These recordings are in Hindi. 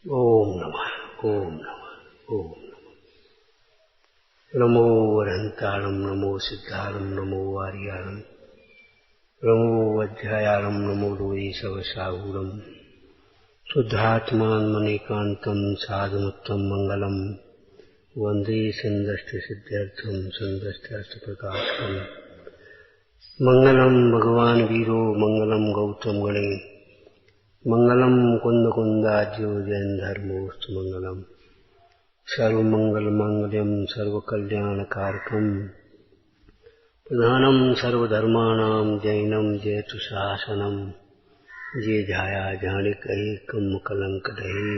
ओम नमः ओम नमः ओम नमो अरहंताणं नमो सिद्धाणं नमो आर्याणं नमो अध्यायाणं नमो लोये सवसाहूरं शुद्धात्मान्मनेकान्तं साधुमुत्तम मंगलम वंदे संदष्टसिद्ध्यर्थं संदष्टार्थप्रकाशकम् मंगलम भगवान वीरो मंगलम गौतम गणे मंगलम कुंद कुंदाज्यो जैन धर्मोस्तु मंगलम सर्वमंगल मंगलम सर्वकल्याणकारकम प्रधानम सर्वधर्माणां जैनम जयतु शासनम जे जाया जानिक एकम कलंक दहे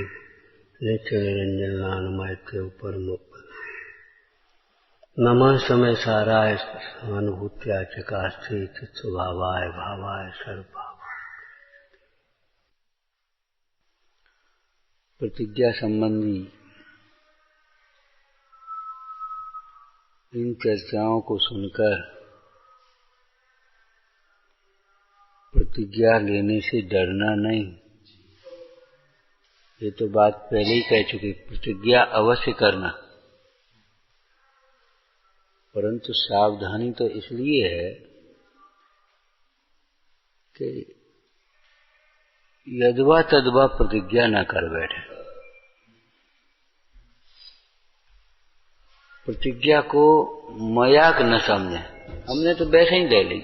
नित्य निरंजन नानमैत्य परम नमः समय साराय अनुभूत्या चकास्ते चित्स्वभावाय भावाय सर्वभाव। प्रतिज्ञा संबंधी इन चर्चाओं को सुनकर प्रतिज्ञा लेने से डरना नहीं, ये तो बात पहले ही कह चुकी। प्रतिज्ञा अवश्य करना, परंतु सावधानी तो इसलिए है कि यदवा तदवा प्रतिज्ञा न कर बैठे। प्रतिज्ञा को मजाक न समझे, हमने तो वैसे ही ले ली।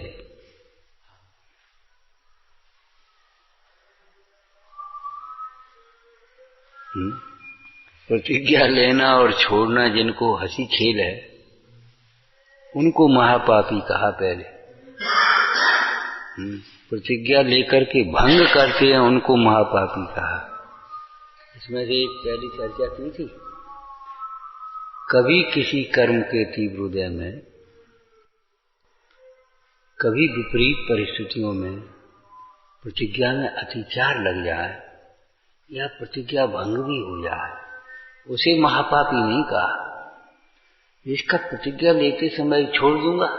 प्रतिज्ञा लेना और छोड़ना जिनको हंसी खेल है, उनको महापापी कहा पहले। प्रतिज्ञा लेकर के भंग करते हैं उनको महापापी कहा। इसमें से एक पहली चर्चा की थी, कभी किसी कर्म के तीव्र उदय में, कभी विपरीत परिस्थितियों में प्रतिज्ञा में अतिचार लग जाए या प्रतिज्ञा भंग भी हो जाए, उसे महापापी नहीं कहा। इसका प्रतिज्ञा लेते समय छोड़ दूंगा,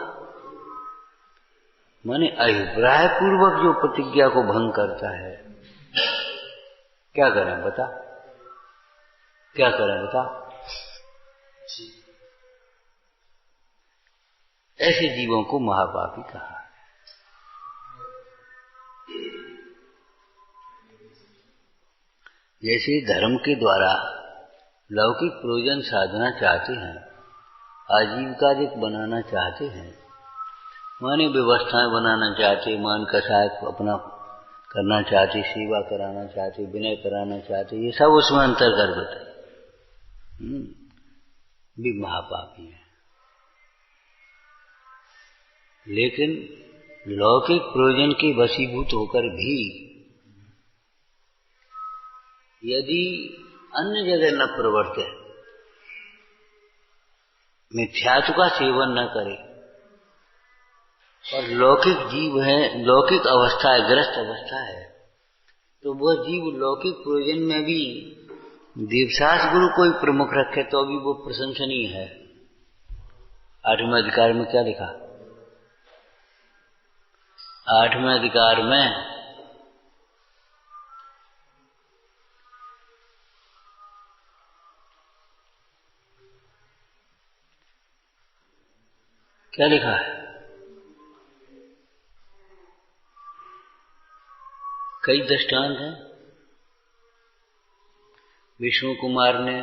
माने अभिप्राय पूर्वक जो प्रतिज्ञा को भंग करता है, क्या करें बता, क्या करें बता। ऐसे जीवों को महापापी कहा। जैसे धर्म के द्वारा लौकिक प्रयोजन साधना चाहते हैं, आजीविका बनाना चाहते हैं, माने व्यवस्थाएं बनाना चाहते, मान कसाय अपना करना चाहते, सेवा कराना चाहते, विनय कराना चाहते, ये सब उसमें अंतर्गत है, भी महापापी है। लेकिन लौकिक प्रयोजन के वशीभूत होकर भी यदि अन्य जगह न प्रवर्ते, मिथ्यात्व का सेवन न करे और लौकिक जीव है, लौकिक अवस्था है, ग्रस्त अवस्था है, तो वह जीव लौकिक प्रयोजन में भी देवशास गुरु कोई प्रमुख रखे तो भी वो प्रशंसनीय है। 8वें अधिकार में क्या लिखा? 8वें अधिकार में क्या लिखा है? कई दृष्टांत हैं। विष्णु कुमार ने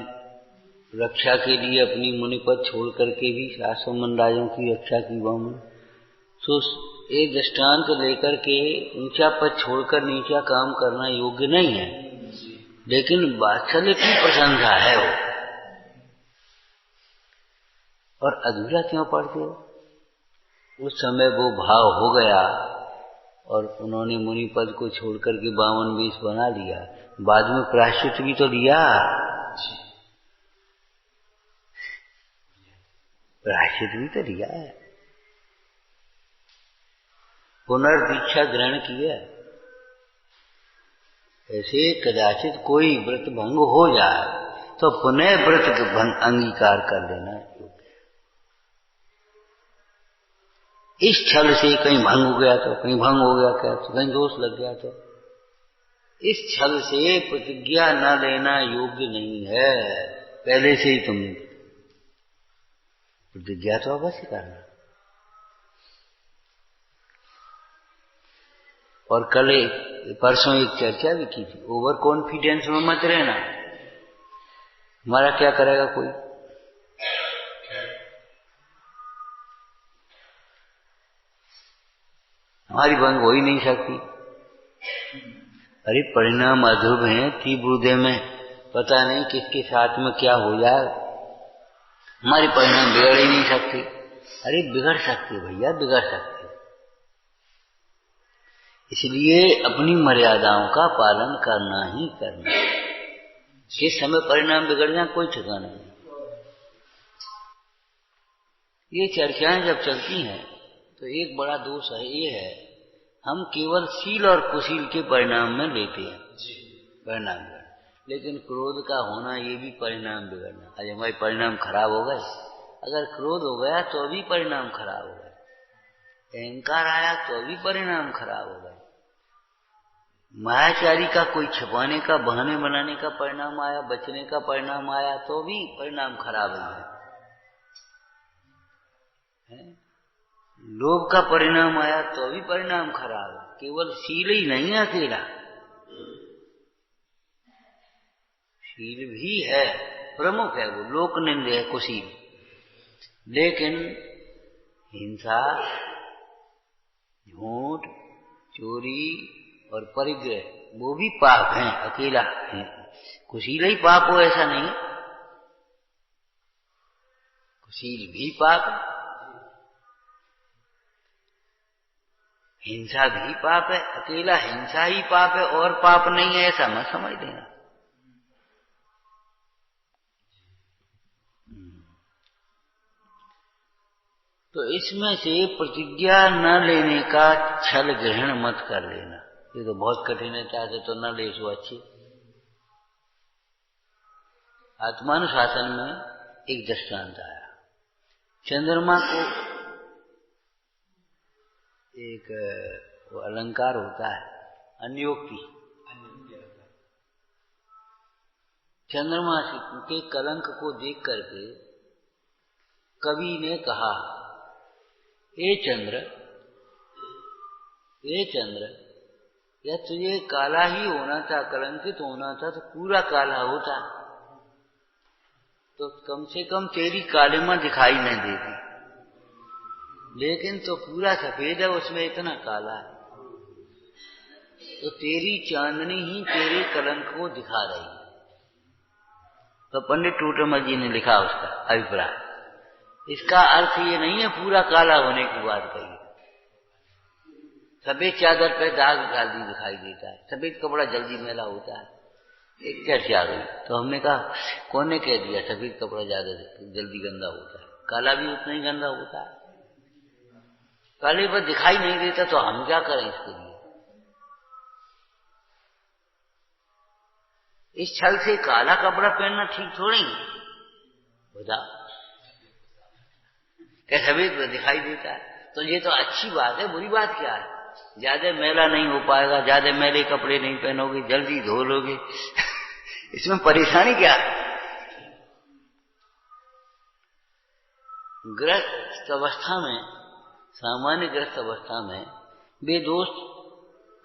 रक्षा के लिए अपनी मुनिपद छोड़ करके भी शासन राजों की रक्षा की। वह सो एक दृष्टांत लेकर के ऊंचा पद छोड़कर नीचा काम करना योग्य नहीं है, लेकिन वात्सल्य की प्रशंसा है वो। और अधूरा क्यों पढ़ते हो? उस समय वो भाव हो गया और उन्होंने मुनि पद को छोड़कर के 52 वेश बना लिया। बाद में प्रायश्चित भी तो लिया, प्रायश्चित भी तो लिया है, पुनर्दीक्षा ग्रहण किया। ऐसे कदाचित कोई व्रत भंग हो जाए तो पुनः व्रत अंगीकार कर लेना योग्य। इस छल से कहीं भंग हो गया तो, कहीं भंग हो गया क्या तो, कहीं दोष लग गया तो इस छल से प्रतिज्ञा न लेना योग्य नहीं है। पहले से ही तुमने प्रतिज्ञा तो अवश्य करना। और कल परसों एक चर्चा भी की थी, ओवर कॉन्फिडेंस में मत रहना। हमारा क्या करेगा कोई? हमारी भंग हो ही नहीं सकती। अरे परिणाम अधुभ हैं, तीव्र उदय में पता नहीं किसके साथ में क्या हो जाए। हमारी परिणाम बिगड़ ही नहीं सकती। अरे बिगड़ सकती भैया, बिगड़ सकती। इसलिए अपनी मर्यादाओं का पालन करना ही करना। किस समय परिणाम बिगड़ जाए कोई ठिकाना नहीं। ये चर्चाएं जब चलती हैं तो एक बड़ा दोष है, ये है हम केवल शील और कुशील के परिणाम में लेते हैं परिणाम बिगड़, लेकिन क्रोध का होना ये भी परिणाम बिगड़ना। आज हमारे परिणाम खराब हो गए। अगर क्रोध हो गया तो भी परिणाम खराब हो गए, अहंकार आया तो भी परिणाम खराब हो गए, मायाचारी का कोई छिपाने का बहाने बनाने का परिणाम आया, बचने का परिणाम आया तो भी परिणाम खराब है। लोभ का परिणाम आया तो भी परिणाम खराब है। केवल शील ही नहीं है अकेला, शील भी है, प्रमुख है, वो लोक निंदे है कुशील। लेकिन हिंसा, झूठ, चोरी और परिग्रह वो भी पाप हैं। अकेला कुशील ही पाप हो ऐसा नहीं, कुशील भी पाप है, हिंसा भी पाप है। अकेला हिंसा ही पाप है और पाप नहीं है ऐसा मत समझ लेना। तो इसमें से प्रतिज्ञा न लेने का छल ग्रहण मत कर लेना। ये तो बहुत कठिन है, चाहते तो न ले सो अच्छी। आत्मानुशासन में एक दृष्टांत आया। चंद्रमा को एक वो अलंकार होता है अन्योक्ति। चंद्रमा के कलंक को देख करके कवि ने कहा, ए चंद्र या तुझे काला ही होना था, कलंकित होना था तो पूरा काला होता, तो कम से कम तेरी कालिमा दिखाई नहीं देती। लेकिन तो पूरा सफेद है, उसमें इतना काला है, तो तेरी चांदनी ही तेरे कलंक को दिखा रही है। तो पंडित टूटमल जी ने लिखा उसका अभिप्राय। इसका अर्थ ये नहीं है पूरा काला होने की बात कही। सफेद चादर पे दाग जल्दी दिखाई देता है, सफेद कपड़ा जल्दी मैला होता है। एक चर्चा आ गई तो हमने कहा, कौन ने कह दिया सफेद कपड़ा ज्यादा जल्दी गंदा होता है? काला भी उतना ही गंदा होता है। काले पर दिखाई नहीं देता तो हम क्या करें इसके लिए? इस छल से काला कपड़ा पहनना ठीक थोड़ी बता, क्या सफेद पर दिखाई देता है तो ये तो अच्छी बात है। बुरी बात क्या है? ज्यादा मैला नहीं हो पाएगा, ज्यादा मैले कपड़े नहीं पहनोगे, जल्दी धो लोगे इसमें परेशानी क्या है? ग्रस्त अवस्था में, सामान्य ग्रस्त अवस्था में बेदोस्त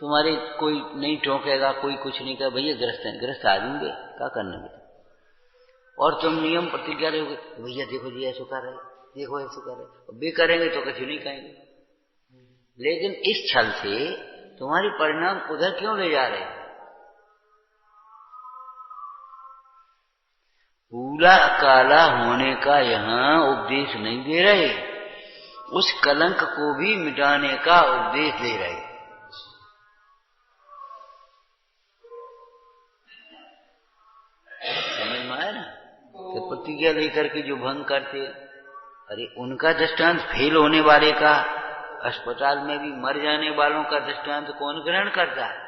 तुम्हारे कोई नहीं टोकेगा, कोई कुछ नहीं कहेगा, भैया ग्रस्त हैं, ग्रस्त आदमी क्या करने में। और तुम नियम प्रतिज्ञा रहोगे, भैया देखो जी ऐसा कर रहे, देखो ऐसा कर रहे, बे करेंगे तो कुछ नहीं कहेंगे। लेकिन इस छल से तुम्हारे परिणाम उधर क्यों ले जा रहे? पूरा काला होने का यहाँ उपदेश नहीं दे रहे, उस कलंक को भी मिटाने का उपदेश दे रहे। समझ में आया ना? तो प्रतिज्ञा लेकर के जो भंग करते, अरे उनका दृष्टांत फेल होने वाले का, अस्पताल में भी मर जाने वालों का दृष्टांत कौन ग्रहण करता है?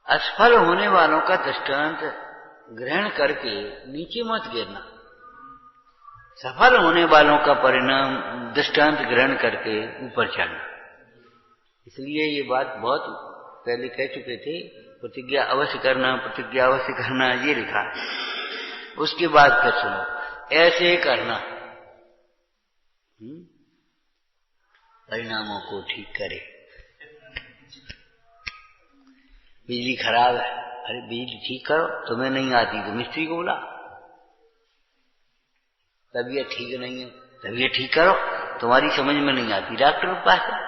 असफल होने वालों का दृष्टांत ग्रहण करके नीचे मत गिरना, सफल होने वालों का परिणाम दृष्टांत ग्रहण करके ऊपर चढ़ना। इसलिए ये बात बहुत पहले कह चुके थे, प्रतिज्ञा अवश्य करना, प्रतिज्ञा अवश्य करना, ये लिखा है। उसके बाद फिर सुनो, ऐसे करना परिणामों को ठीक करे। बिजली खराब है, अरे बिजली ठीक करो, तुम्हें नहीं आती तो मिस्त्री को बुला। तबीयत ठीक नहीं है, तबीयत ठीक करो, तुम्हारी समझ में नहीं आती, डॉक्टर के पास जाओ।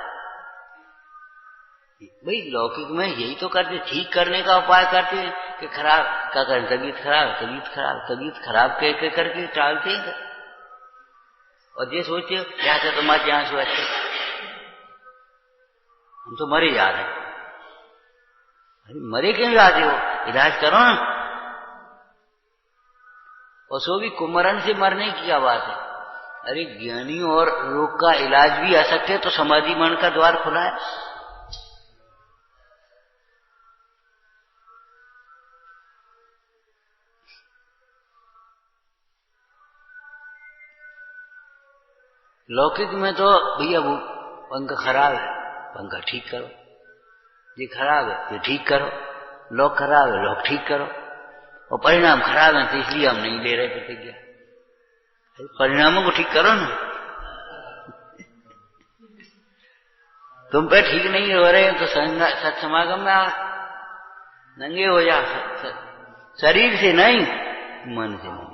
भाई लौकिक में यही तो करते, ठीक करने का उपाय करते हैं कि खराब क्या करें, तबीयत खराब, तबीयत खराब, तबीयत खराब कह करके टालते हैं। और ये सोचते हो क्या था तुम्हारे जान से अच्छे, हम तो मरे जा रहे हैं। अरे मरे क्यों जाते हो, इलाज करो ना। और सो भी कुमरन से मरने की क्या बात है। अरे ज्ञानी और रोग का इलाज भी आ सकते, तो समाधि मन का द्वार खुला है। लौकिक में तो भैया वो पंखा खराब है, पंखा ठीक करो, ये खराब है, ये ठीक करो, लोग खराब है, लोग ठीक करो। और परिणाम खराब है तो इसलिए हम नहीं ले रहे प्रतिज्ञा। परिणामों को ठीक करो ना। तुम पे ठीक नहीं हो रहे तो सत्समागम में आ, नंगे हो जा, शरीर से नहीं, मन से नहीं।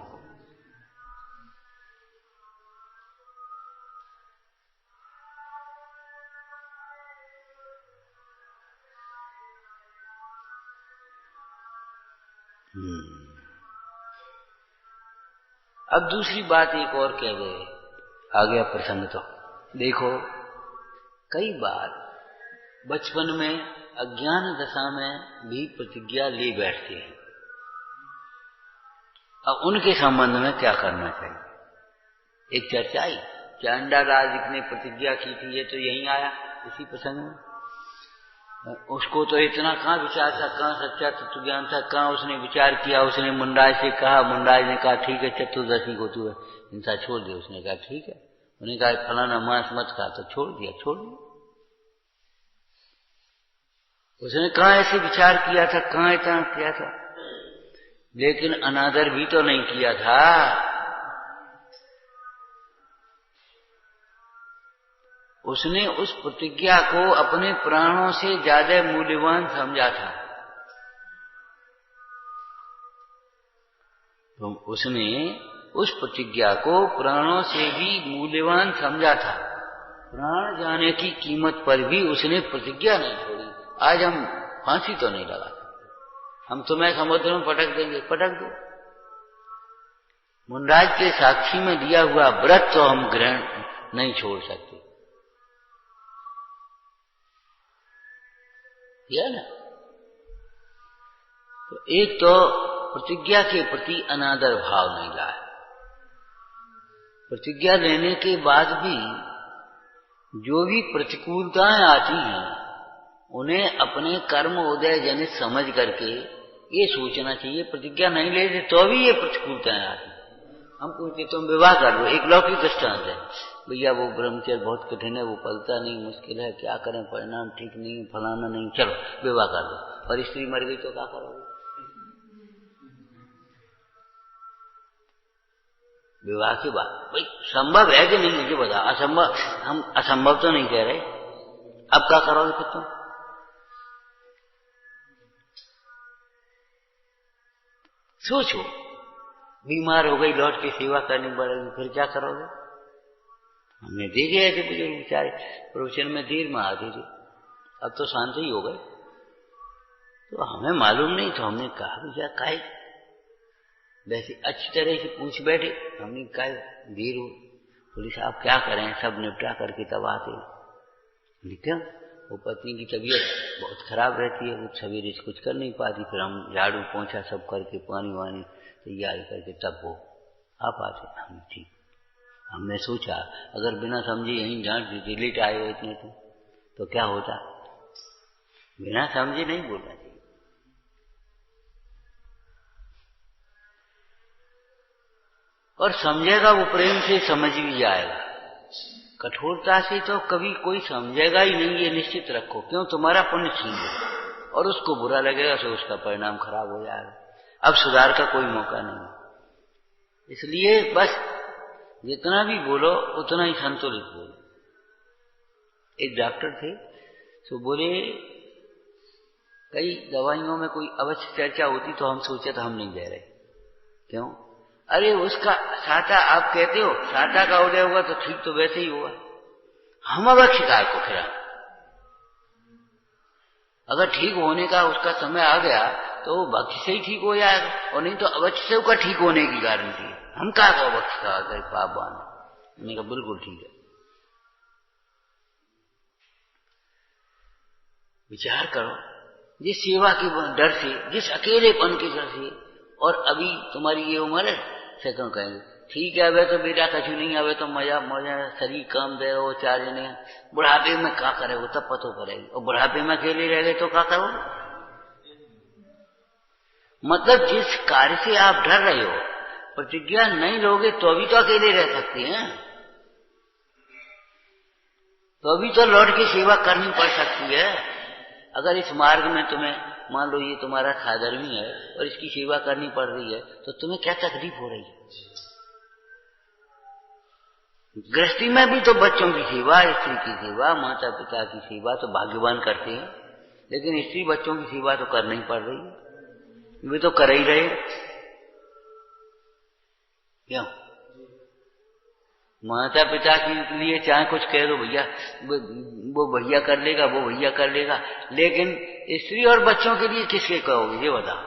अब दूसरी बात एक और कह गए, आ गया प्रसंग। तो देखो कई बार बचपन में अज्ञान दशा में भी प्रतिज्ञा ले बैठते हैं। अब उनके संबंध में क्या करना चाहिए। एक चर्चा आई कि अंडाराज ने प्रतिज्ञा की थी, ये तो यहीं आया इसी प्रसंग में। उसको तो इतना कहाँ विचार था, कहाँ सच्चा तत्व ज्ञान था, कहाँ उसने विचार किया। उसने मुंडराज से कहा, मुंडराज ने कहा ठीक है चतुर्दशी को तू हिंसा छोड़ दे। उसने कहा ठीक है। उन्होंने कहा फलाना मांस मत खा, तो छोड़ दिया। उसने कहाँ ऐसे विचार किया था, कहाँ इतना किया था, लेकिन अनादर भी तो नहीं किया था। उसने उस प्रतिज्ञा को अपने प्राणों से ज्यादा मूल्यवान समझा था। तो उसने उस प्रतिज्ञा को प्राणों से भी मूल्यवान समझा था। प्राण जाने की कीमत पर भी उसने प्रतिज्ञा नहीं छोड़ी। आज हम फांसी तो नहीं लगा सकते, हम तुम्हें समुद्र में पटक देंगे, पटक दो। मुंडराज के साक्षी में दिया हुआ व्रत तो हम ग्रहण नहीं छोड़ सकते, या ना। तो एक तो प्रतिज्ञा के प्रति अनादर भाव नहीं लाए। प्रतिज्ञा लेने के बाद भी जो भी प्रतिकूलताएं आती हैं उन्हें अपने कर्म उदय जनित समझ करके ये सोचना चाहिए। प्रतिज्ञा नहीं लेते तो भी ये प्रतिकूलताएं आती। हम पूछते तुम विवाह कर लो, एक लौकिक दृष्टांत है, भैया वो ब्रह्मचर्य बहुत कठिन है, वो पलता नहीं, मुश्किल है, क्या करें, परिणाम ठीक नहीं, फलाना नहीं, चलो विवाह कर लो। और स्त्री मर गई तो क्या करोगे। विवाह के बाद भाई संभव है कि नहीं मुझे बता। असंभव, हम असंभव तो नहीं कह रहे। अब क्या करोगे फिर तुम। सोचो, बीमार हो गई, लौट के सेवा करनी पड़ेगी, फिर क्या करोगे। हमने देखे ऐसे बुजुर्ग बेचारे प्रवचन में देर में आते थे, अब तो शांत ही हो गए। तो हमें मालूम नहीं, तो हमने कहा भैया काहे, वैसे अच्छी तरह से पूछ बैठे। हमने कहा देर हो, बोले साहब क्या करें, सब निपटा करके तब आते। क्यों, वो पत्नी की तबीयत बहुत खराब रहती है, वो सवेरे से कुछ कर नहीं पाती। फिर हम झाड़ू पोंछा सब करके पानी वानी तैयारी करके तब वो आप आते। हम ठीक, हमने सोचा अगर बिना समझे यहीं डांट देते, लेट आए हो इतने तो क्या होता। बिना समझे नहीं बोलना चाहिए। और समझेगा वो प्रेम से समझ भी जाएगा। कठोरता से तो कभी कोई समझेगा ही नहीं, ये निश्चित रखो। क्यों? तुम्हारा पुण्य छीन लो और उसको बुरा लगेगा तो उसका परिणाम खराब हो जाएगा। अब सुधार का कोई मौका नहीं। इसलिए बस जितना भी बोलो उतना ही संतुलित बोलो। एक डॉक्टर थे तो बोले कई दवाइयों में कोई अवश्य चर्चा होती तो हम सोचे तो हम नहीं दे रहे। क्यों? अरे उसका साता आप कहते हो, साता का उदय होगा तो ठीक तो वैसे ही होगा। हम अवश्य काय को खिला, अगर ठीक होने का उसका समय आ गया तो वो भक्ति से ही ठीक हो जाएगा, और नहीं तो अवश्य से उसका ठीक होने की गारंटी है। हम कहा को अवश्य का अगर पापवान, मैंने कहा बिल्कुल ठीक है। विचार करो, जिस सेवा के डर से, जिस अकेलेपन के डर से, और अभी तुम्हारी ये उम्र है, से क्यों कहेंगे ठीक है अबे तो बेटा कछु नहीं, अबे तो मजा मजा शरीर काम दे रहा हो, चार जने बुढ़ापे में क्या करेगा तब पतो पड़ेगी, और बुढ़ापे में अकेले रह गए तो क्या करो। मतलब जिस कार्य से आप डर रहे हो, प्रतिज्ञा नहीं लोगे तो अभी तो अकेले रह सकते हैं, तो अभी तो लौट के सेवा करनी पड़ सकती है। अगर इस मार्ग में तुम्हें मान लो ये तुम्हारा साधर्मी है और इसकी सेवा करनी पड़ रही है तो तुम्हें क्या तकलीफ हो रही है? गृहस्थी में भी तो बच्चों की सेवा, स्त्री की सेवा, माता पिता की सेवा तो भाग्यवान करते हैं, लेकिन स्त्री बच्चों की सेवा तो करनी ही पड़ रही है, वे तो कर ही रहे। क्यों? माता पिता के लिए चाहे कुछ कह दो भैया, वो भैया कर लेगा, वो भैया कर लेगा, लेकिन स्त्री और बच्चों के लिए किसके कहोगे ये बताओ?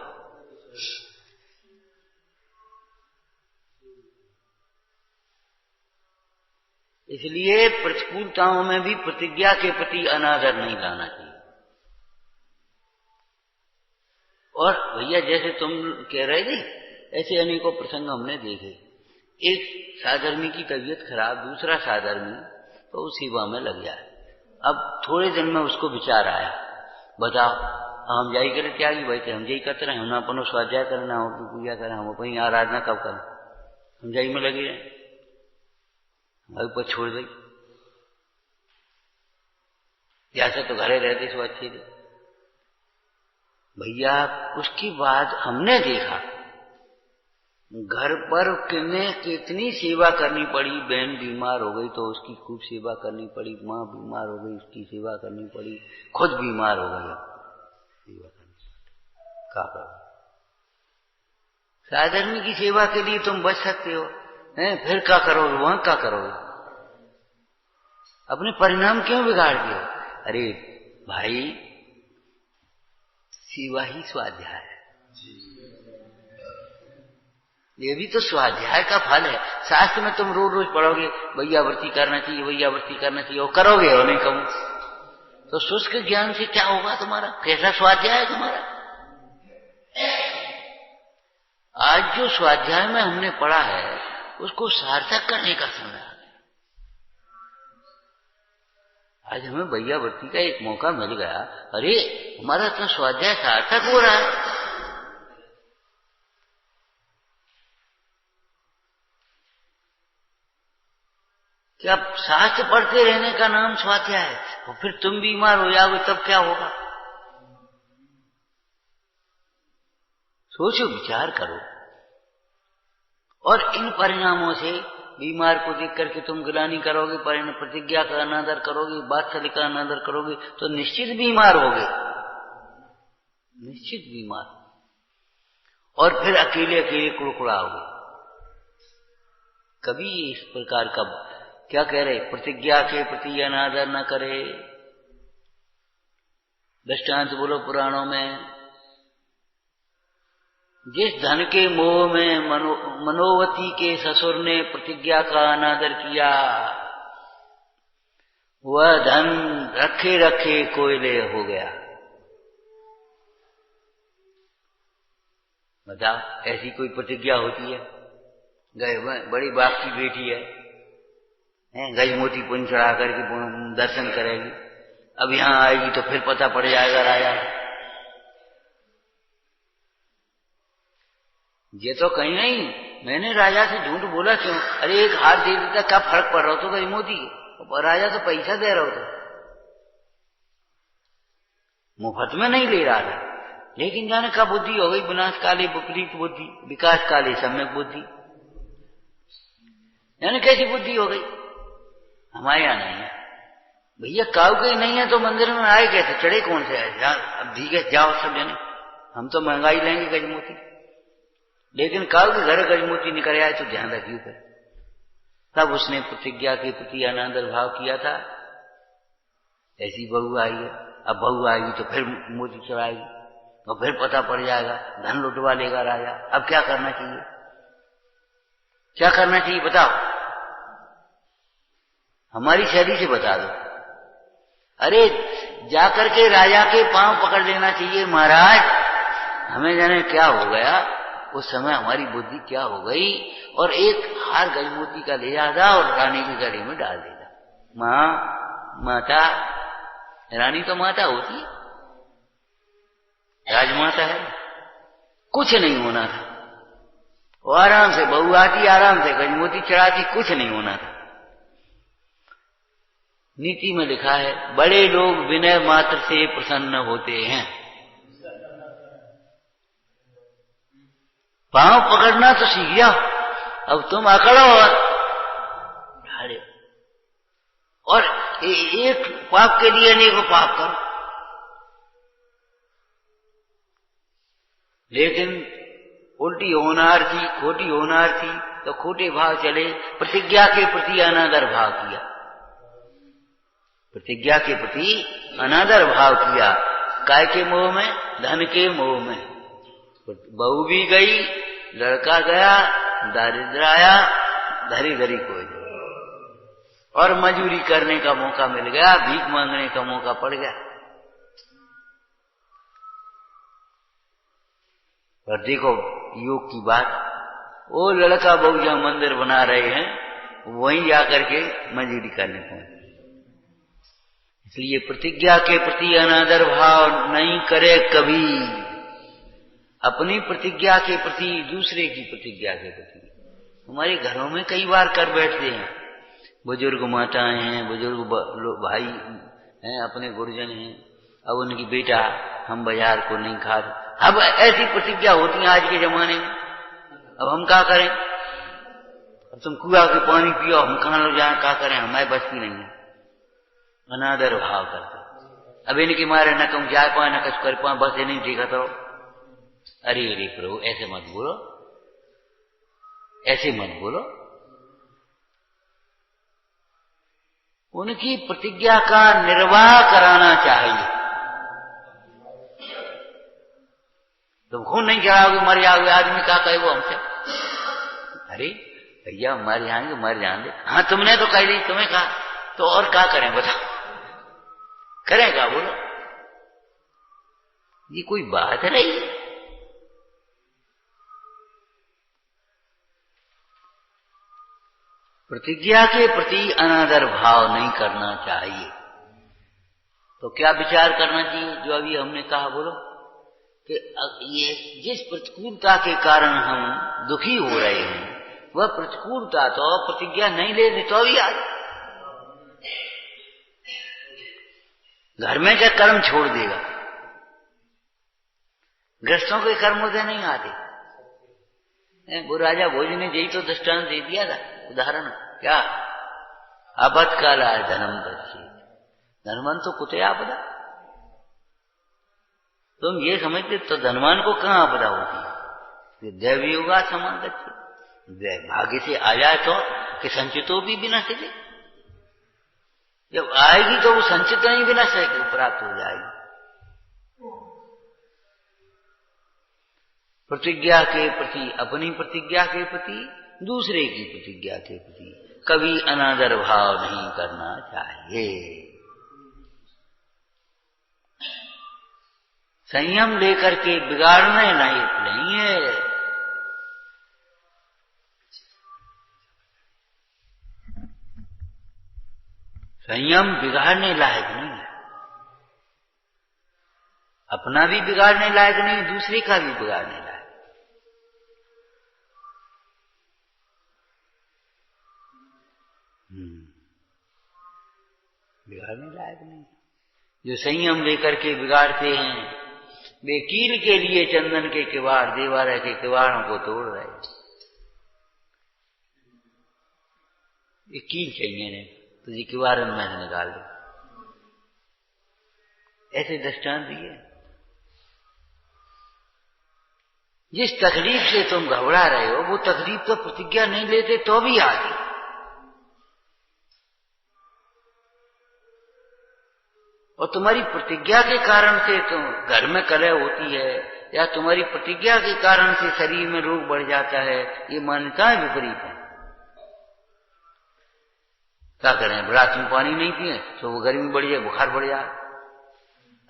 इसलिए प्रतिकूलताओं में भी प्रतिज्ञा के प्रति अनादर नहीं लाना चाहिए। और भैया जैसे तुम कह रहे थे ऐसे अनेकों प्रसंग हमने देखे। एक साधर्मी की तबीयत खराब, दूसरा साधर्मी तो उस सेवा में लग जाए। अब थोड़े दिन में उसको विचार आया, बताओ हम जाई करें त्यागी बैठे, हम जाई करते रहे, हम अपनो स्वाध्याय करना हो कि पूजा करें, हम अपनी आराधना कब करें, हम जाई में लगे रहे, हमारे ऊपर छोड़ दी। जैसे तो घरे रहते सो अच्छे थे भैया। उसके बाद हमने देखा घर पर कितनी सेवा करनी पड़ी। बहन बीमार हो गई तो उसकी खूब सेवा करनी पड़ी, माँ बीमार हो गई उसकी सेवा करनी पड़ी, खुद बीमार हो गया सेवा करनी पड़ी। क्या करो? साधर्मी की सेवा के लिए तुम बच सकते हो हैं, फिर क्या करोगे? वहां क्या करोगे? अपने परिणाम क्यों बिगाड़ते हो? अरे भाई सेवा ही स्वाध्याय है, ये भी तो स्वाध्याय का फल है। शास्त्र में तुम रोज रोज पढ़ोगे भैया व्रती करना चाहिए, भैया व्रती करना चाहिए, और करोगे और नहीं कहूं तो शुष्क ज्ञान से क्या होगा तुम्हारा? कैसा स्वाध्याय है तुम्हारा? आज जो स्वाध्याय में हमने पढ़ा है उसको सार्थक करने का समय आ गया। आज हमें भैया व्रती का एक मौका मिल गया, अरे हमारा तो स्वाध्याय सार्थक हो रहा है। क्या शास्त्र पढ़ते रहने का नाम स्वाध्याय है? और फिर तुम बीमार हो जाओगे तब क्या होगा? सोचो, विचार करो। और इन परिणामों से बीमार को देख करके तुम गिलानी करोगे, प्रतिज्ञा का अनादर करोगे, वात्सल्य का अनादर करोगे तो निश्चित बीमार होगे, निश्चित बीमार। और फिर अकेले अकेले कुड़कुड़ाओगे। कभी इस प्रकार का क्या कह रहे? प्रतिज्ञा के प्रति अनादर न करे। दृष्टांत बोलो पुराणों में, जिस धन के मोह में मनोवती के ससुर ने प्रतिज्ञा का अनादर किया, वह धन रखे रखे कोयले हो गया। बताओ, ऐसी कोई प्रतिज्ञा होती है? बड़ी बाप की बेटी है, गज मोती पुण्य चढ़ा करके दर्शन करेगी, अब यहां आएगी तो फिर पता पड़ जाएगा राजा। ये तो कहीं नहीं, मैंने राजा से झूठ बोला क्यों? अरे एक हार दे देता क्या फर्क पड़ रहा हो? तो भाई मोदी राजा तो पैसा दे रहा हो तो मुफ्त में नहीं ले रहा था। लेकिन जाने का बुद्धि हो गई, विनाश काले विपरीत बुद्धि, विकास काले सम्यक बुद्धि। यानी कैसी बुद्धि हो गई? हमारे यहाँ नहीं है भैया। काऊ के नहीं है तो मंदिर में आए कैसे? चढ़े कौन से आए? अब ठीक है जाओ सब जने, हम तो महंगाई लेंगे गजमोती, लेकिन काऊ के घर गजमोती निकल आए तो ध्यान रखिए कर। तब उसने प्रतिज्ञा के प्रति अनादर भाव किया था। ऐसी बहू आई है, अब बहू आएगी तो फिर मोती चढ़ाएगी और फिर पता पड़ जाएगा, धन लुटवा लेगा राजा। अब क्या करना चाहिए? क्या करना चाहिए बताओ? हमारी शैली से बता दो। अरे जाकर के राजा के पांव पकड़ लेना चाहिए, महाराज हमें जाने क्या हो गया, उस समय हमारी बुद्धि क्या हो गई, और एक हार गजमोती का ले जाता और रानी की गले में डाल देता। मां, माता, रानी तो माता होती है, राजमाता है, कुछ नहीं होना था। वो आराम से बहू आती, आराम से गजमोती चढ़ाती, कुछ नहीं होना था। नीति में लिखा है बड़े लोग विनय मात्र से प्रसन्न होते हैं। पांव पकड़ना तो सीख जाओ, अब तुम अकड़ो और एक पाप के लिए अनेकों पाप करो। लेकिन उल्टी होनार थी, खोटी होनार थी, तो खोटे भाव चले, प्रतिज्ञा के प्रति अनादर भाव किया, प्रतिज्ञा के प्रति अनादर भाव किया। काय के मोह में? धन के मोह में। बहू भी गई, लड़का गया, दारिद्र आया, धरी धरी कोई, और मजूरी करने का मौका मिल गया, भीख मांगने का मौका पड़ गया। और देखो योग की बात, वो लड़का बहू जहां मंदिर बना रहे हैं वहीं जाकर के मजूरी करने को। इसलिए प्रतिज्ञा के प्रति अनादर भाव नहीं करे कभी। अपनी प्रतिज्ञा के प्रति, दूसरे की प्रतिज्ञा के प्रति। हमारे घरों में कई बार कर बैठते हैं, बुजुर्ग माताएं हैं, बुजुर्ग भाई हैं, अपने गुरुजन हैं, अब उनकी बेटा हम बाजार को नहीं खाते। अब ऐसी प्रतिज्ञा होती है आज के जमाने में। अब हम क्या करें? अब तुम कुआं के पानी पियो, हम कहां लोग जाए, क्या करें? हमारे बस की नहीं है। अनादर भाव करते। अब इनके मारे न कम जाए पाए न कुछ कर पाए, बस ये नहीं देखा तो अरे अरे प्रभु ऐसे मत बोलो, ऐसे मत बोलो। उनकी प्रतिज्ञा का निर्वाह कराना चाहिए। तुम खून नहीं चढ़ाओगे मर जाओगे, आदमी क्या कहे वो हमसे? अरे भैया मर जाएंगे, मर जाएंगे। हाँ तुमने तो कह दी, तुम्हें कहा तो और क्या करें बताओ? करेगा बोलो? ये कोई बात रही? प्रतिज्ञा के प्रति अनादर भाव नहीं करना चाहिए। तो क्या विचार करना चाहिए? जो अभी हमने कहा बोलो कि ये जिस प्रतिकूलता के कारण हम दुखी हो रहे हैं, वह प्रतिकूलता तो प्रतिज्ञा नहीं लेने तो भी आज घर में क्या कर्म छोड़ देगा? गृहस्थों के कर्म उदय नहीं आते। वो राजा भोज ने यही तो दृष्टांत दे दिया था, उदाहरण। क्या? आपत्काल आय धनम गच्छेत्, धनवान तो कुते आपदा। तुम ये समझते तो धनवान को कहां आपदा होती है? दैवी योगा समान गच्छेत्, भाग्य से आ जाए तो कि संचितो भी बिना सके, जब आएगी तो वो संचित नहीं बिना सके प्राप्त हो जाएगी। प्रतिज्ञा के प्रति, अपनी प्रतिज्ञा के प्रति, दूसरे की प्रतिज्ञा के प्रति कभी अनादर भाव नहीं करना चाहिए। संयम लेकर के बिगाड़ने नहीं है। संयम बिगाड़ने लायक नहीं है। अपना भी बिगाड़ने लायक नहीं, दूसरे का भी बिगाड़ने लायक। बिगाड़ने लायक नहीं। जो संयम लेकर के बिगाड़ते हैं वे कील के लिए चंदन के किवाड़, देवालय के किवाड़ों को तोड़ रहे। ये कील चाहिए ने तो ये किवाड़न में से निकाल दो। ऐसे दृष्टांत दिए। जिस तकलीफ से तुम घबरा रहे हो वो तकलीफ तो प्रतिज्ञा नहीं लेते तो भी आती। और तुम्हारी प्रतिज्ञा के कारण से तुम घर में कलह होती है या तुम्हारी प्रतिज्ञा के कारण से शरीर में रोग बढ़ जाता है, ये मान्यताएं विपरीत है। क्या करें, रात में पानी नहीं पिए तो वो गर्मी बढ़ जाए, बुखार बढ़ जाए।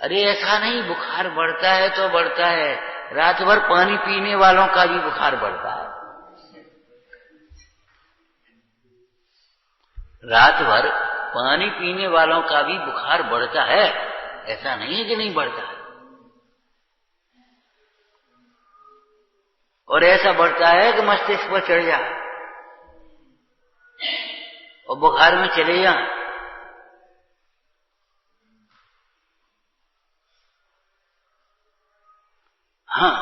अरे ऐसा नहीं, बुखार बढ़ता है तो बढ़ता है, रात भर पानी पीने वालों का भी बुखार बढ़ता है। रात भर पानी पीने वालों का भी बुखार बढ़ता है, ऐसा नहीं है कि नहीं बढ़ता है। और ऐसा बढ़ता है कि मस्तिष्क पर चढ़ जाए और बुखार में चले जाए। हाँ,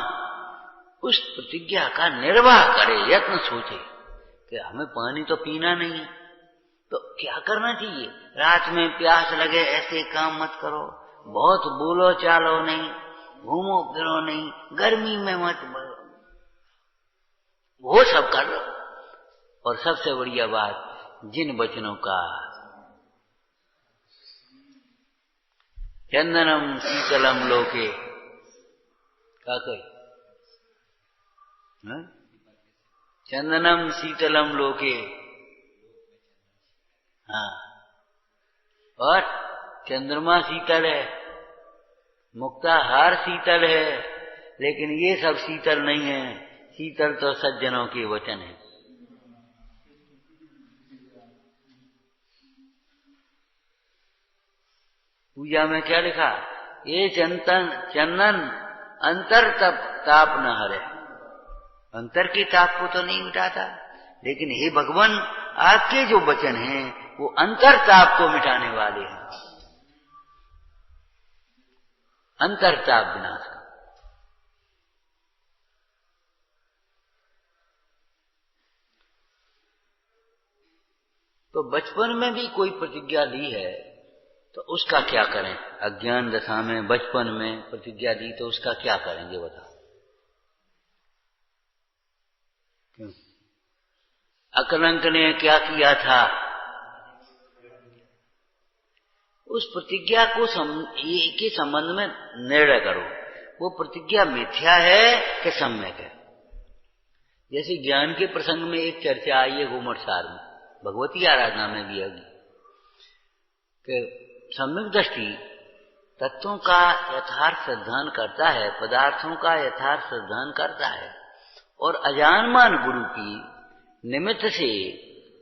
उस प्रतिज्ञा का निर्वाह करे, यत्न सोचे कि हमें पानी तो पीना नहीं है, तो क्या करना चाहिए। रात में प्यास लगे ऐसे काम मत करो, बहुत बोलो चालो नहीं, घूमो फिरो नहीं, गर्मी में मत बढ़ो, वो सब कर लो। और सबसे बढ़िया बात, जिन वचनों का चंदनम शीतलम लोके, क्या कही, चंदनम शीतलम लोके। हाँ, और चंद्रमा शीतल है, मुक्ताहार शीतल है, लेकिन ये सब शीतल नहीं है। शीतल तो सज्जनों के वचन है। पूजा में क्या लिखा, ये चंदन अंतर ताप न हरे। अंतर के ताप को तो नहीं मिटाता, लेकिन हे भगवान आपके जो वचन हैं वो अंतर ताप को मिटाने वाले हैं, अंतर ताप विनाश का। तो बचपन में भी कोई प्रतिज्ञा ली है तो उसका क्या करें। अज्ञान दशा में बचपन में प्रतिज्ञा दी तो उसका क्या करेंगे बताओ। क्यों, अकलंक ने क्या किया था, उस प्रतिज्ञा को के संबंध में निर्णय करो, वो प्रतिज्ञा मिथ्या है कि सम्यक है। जैसे ज्ञान के प्रसंग में एक चर्चा आई है घूमटसार में, भगवती आराधना में भी होगी कि सम्यक दृष्टि तत्वों का यथार्थ सिद्धांत करता है, पदार्थों का यथार्थ सिद्धांत करता है, और अजानमान गुरु की निमित्त से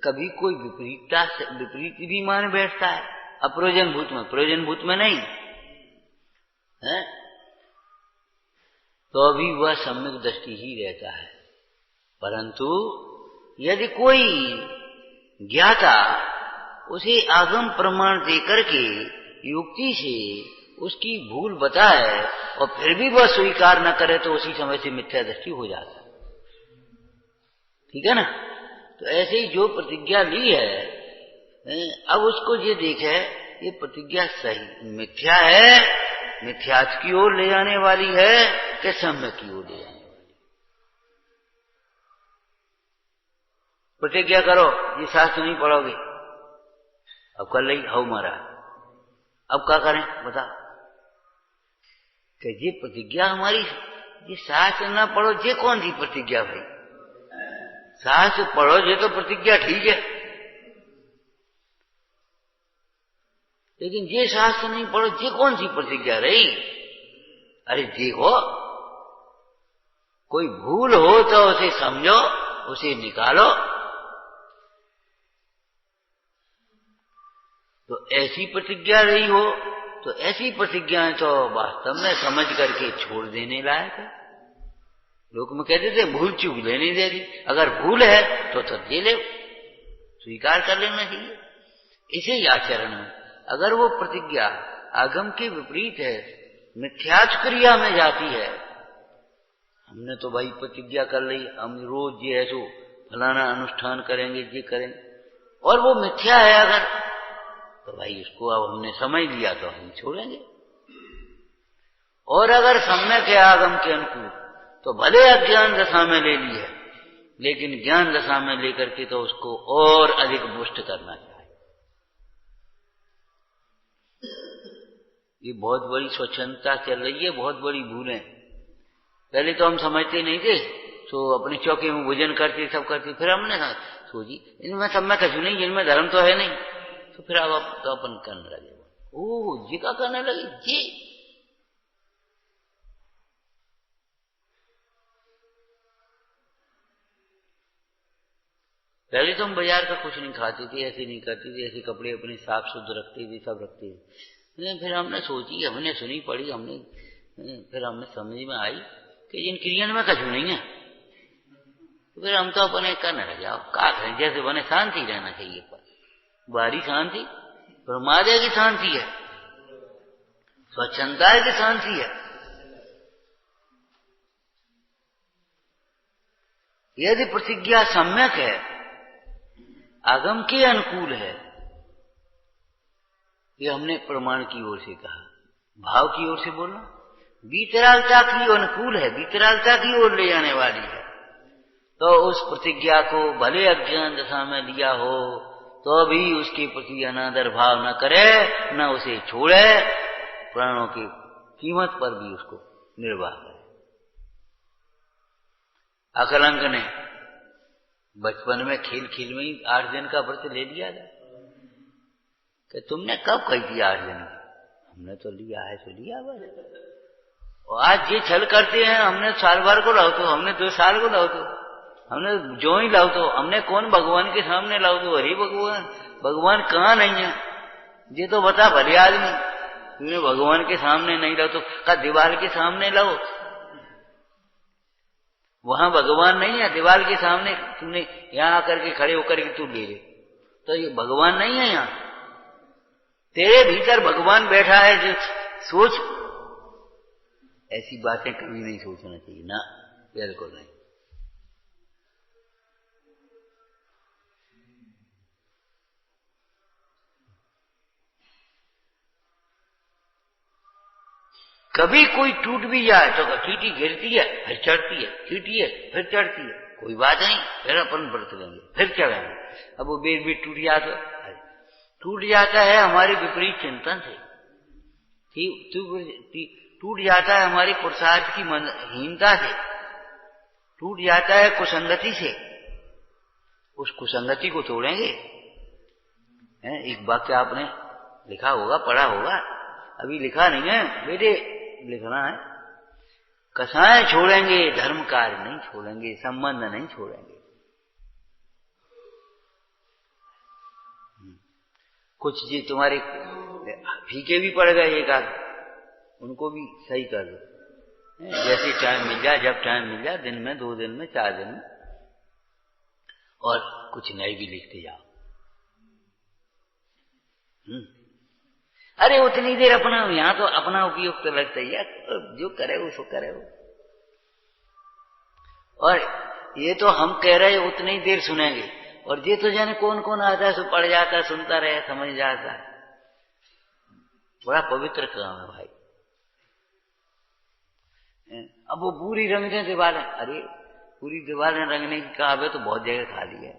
कभी कोई विपरीत भी मान बैठता है, अप्रयोजन भूत में, प्रयोजन भूत में नहीं है, तो अभी वह सम्यक दृष्टि ही रहता है। परंतु यदि कोई ज्ञाता उसे आगम प्रमाण देकर के युक्ति से उसकी भूल बताए और फिर भी वह स्वीकार न करे तो उसी समय से मिथ्या दृष्टि हो जाता है। ठीक है ना। तो ऐसे ही जो प्रतिज्ञा ली है, अब उसको ये देखे ये प्रतिज्ञा सही मिथ्या है, मिथ्यात्व की ओर ले जाने वाली है कि सम्यक की ओर ले जाने वाली। प्रतिज्ञा करो ये शास्त्र नहीं पढ़ोगे, अब कल ही हाउ मारा, अब क्या करें बता। कि ये प्रतिज्ञा हमारी, ये शास्त्र ना पढ़ो, ये कौन सी प्रतिज्ञा भाई। शास्त्र पढ़ो ये तो प्रतिज्ञा ठीक है, लेकिन ये शास्त्र नहीं पढ़ो ये कौन सी प्रतिज्ञा रही। अरे देखो, कोई भूल हो तो उसे समझो, उसे निकालो। तो ऐसी प्रतिज्ञा रही हो तो ऐसी प्रतिज्ञाएं तो वास्तव में समझ करके छोड़ देने लायक है। लोग में कहते थे भूल चूक लेने दे दी, अगर भूल है तो दे ले, स्वीकार कर लेना चाहिए। इसे ही आचरण में अगर वो प्रतिज्ञा आगम के विपरीत है, मिथ्याच क्रिया में जाती है, हमने तो भाई प्रतिज्ञा कर ली, हम रोज ये ऐसो फलाना अनुष्ठान करेंगे, ये करेंगे, और वो मिथ्या है अगर, तो भाई उसको अब हमने समझ लिया तो हम छोड़ेंगे। और अगर सम्यक है आगम के अनुकूल, तो भले अज्ञान दशा में ले ली है, लेकिन ज्ञान दशा में लेकर के तो उसको और अधिक पुष्ट करना चाहिए। ये बहुत बड़ी स्वच्छंदता चल रही है, बहुत बड़ी भूलें। पहले तो हम समझते नहीं थे, तो अपनी चौकी में भोजन करते, सब करते, फिर हमने सोची इनमें सब में कछु नहीं, जिनमें धर्म तो है नहीं, तो फिर अब तो अपन करने लगे, ओह जी का करने लगे जी। पहले तो हम बाजार का कुछ नहीं खाते थे, ऐसे नहीं करते थे, ऐसे कपड़े अपने साफ शुद्ध रखते थे, सब रखते थे। फिर हमने सोची, हमने सुनी पढ़ी, हमने फिर हमें समझ में आई कि जिन क्रियन में कछु नहीं है, तो फिर हम तो अपने करने लगे। आप का करें, जैसे बने शांति रहना चाहिए, पर बाहरी शांति परमादय की शांति है, स्वच्छंदता की शांति है। यदि प्रतिज्ञा सम्यक है, आगम के अनुकूल है, ये हमने प्रमाण की ओर से कहा, भाव की ओर से बोलना, वीतरागता की अनुकूल है, वीतरागता की ओर ले जाने वाली है, तो उस प्रतिज्ञा को भले अज्ञान दशा में लिया हो तो भी उसके प्रति अनादर भाव न करे, न उसे छोड़े, प्राणों की कीमत पर भी उसको निर्वाह करे। अकलंक ने बचपन में खेल खेल में ही 8 दिन का व्रत ले लिया था, कि तुमने कब कही थी 8 दिन की? हमने तो लिया है, तो लिया बस। और आज ये छल करते हैं, हमने साल भर को लाओ, तो हमने 2 साल को लाओ, तो हमने जो ही लाओ, तो हमने कौन भगवान के सामने लाओ, तो अरे भगवान, भगवान कहाँ नहीं है, ये तो बता भले आदमी, तुमने भगवान के सामने नहीं लाओ, तो का दीवार के सामने लाओ, वहां भगवान नहीं है, दीवार के सामने तूने यहां आकर के खड़े होकर के तू ले ले, तो ये भगवान नहीं है, यहां तेरे भीतर भगवान बैठा है। जो सोच, ऐसी बातें कभी नहीं सोचना चाहिए ना, बिल्कुल नहीं। कभी कोई टूट भी जाए तो चींटी गिरती है, फिर चढ़ती है, चींटी है, फिर चढ़ती है, कोई बात नहीं, फिर अपन व्रत लेंगे, फिर चढ़ेंगे। अब वो बेर बेर टूट जाता है हमारे विपरीत चिंतन से, टूट जाता है हमारी पुरुषार्थ की हीनता से, टूट जाता है कुसंगति से। उस कुसंगति को तोड़ेंगे। एक वाक्य आपने लिखा होगा, पढ़ा होगा, अभी लिखा नहीं है बेटे, लिखना है। कसाएं छोड़ेंगे, धर्म कार्य नहीं छोड़ेंगे, संबंध नहीं छोड़ेंगे। कुछ जी तुम्हारे फीके भी पड़ गए, एक आध उनको भी सही कर दो, जैसे टाइम मिल जाए, जब टाइम मिल जाए, दिन में, 2 दिन में, 4 दिन में, और कुछ नए भी लिखते जाओ। अरे उतनी देर अपना, यहां तो अपना उपयोग तो लगता ही है, जो करे वो सो करे वो। और ये तो हम कह रहे उतनी ही देर सुनेंगे, और ये तो जाने कौन कौन आता है, सो पढ़ जाता है, सुनता रहे, समझ जाता है। बड़ा पवित्र काम है भाई। अब वो पूरी रंगने दीवारें, अरे पूरी दीवारें रंगने की कहा है तो बहुत जगह खाली है,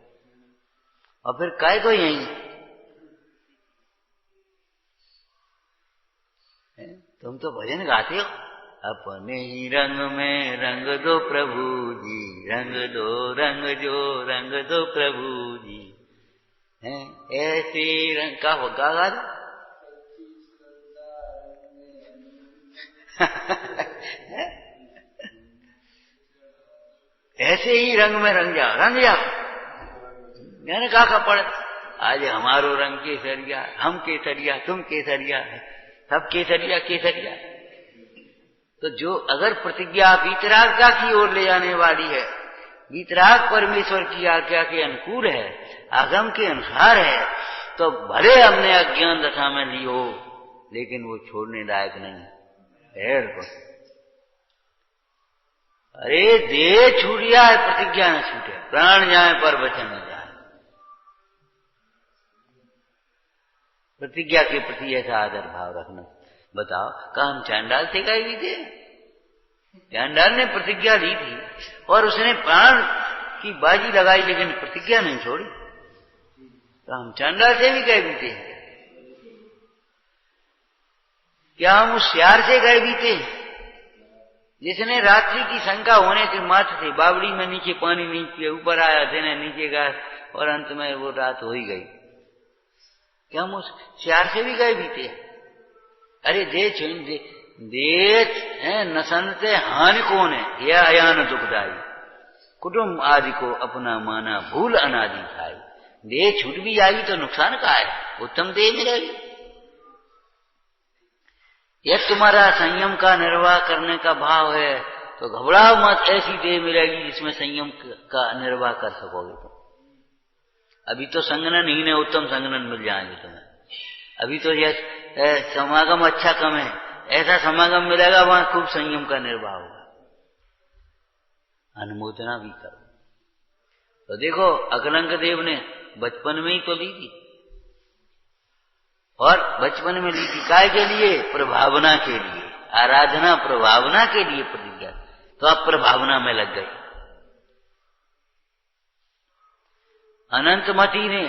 और फिर काय तो यही तुम तो भजन गाते हो, अपने ही रंग में रंग दो प्रभु जी, रंग दो रंग जो रंग दो प्रभु जी, हैं ऐसे रंग का होगा गा ऐसे ही रंग में रंग जाओ। मैंने कहा पड़, आज हमारो रंग केसरिया, हम केसरिया, तुम केसरिया, सब केसरिया केसरिया। तो जो अगर प्रतिज्ञा वीतरागता की ओर ले जाने वाली है, वीतराग परमेश्वर की आज्ञा के अनुकूल है, आगम के अनुसार है, तो भले हमने अज्ञान दशा में ली हो, लेकिन वो छोड़ने लायक नहीं है। अरे देह छूट जाए प्रतिज्ञा न छूटे, प्राण जाए पर वचन न जाए। प्रतिज्ञा के प्रति ऐसा आदर भाव रखना। बताओ, क्या हम चांडाल से गए भी थे? चांडाल ने प्रतिज्ञा ली थी और उसने प्राण की बाजी लगाई, लेकिन प्रतिज्ञा नहीं छोड़ी। तो हम चांडाल से भी गए भी थे? क्या हम उस श्यार से गए भी थे जिसने रात्रि की शंका होने से मात्र से बावड़ी में नीचे पानी नहीं पिया, ऊपर आया, देने नीचे गया और अंत में वो रात हो ही गई? क्या हम उस श्यार से भी गए भी थे? अरे देश है नसन से हानि कौन है, यह अयान दुखदाई, कुटुंब आदि को अपना माना भूल अनादि खाई। देह छूट भी जाएगी तो नुकसान का है, उत्तम देह मिलेगी। यह तुम्हारा संयम का निर्वाह करने का भाव है तो घबराओ मत, ऐसी देह मिलेगी जिसमें संयम का निर्वाह कर सकोगे तुम। अभी तो संगनन ही ने उत्तम संगनन मिल जाएंगे तुम्हें। अभी तो यह समागम अच्छा कम है, ऐसा समागम मिलेगा वहां खूब संयम का निर्वाह होगा। अनुमोदना भी करो। तो देखो, अकलंक देव ने बचपन में ही तो ली थी, और बचपन में ली थी काय के लिए? प्रभावना के लिए, आराधना प्रभावना के लिए प्रतिज्ञा। तो आप प्रभावना में लग गई। अनंतमती ने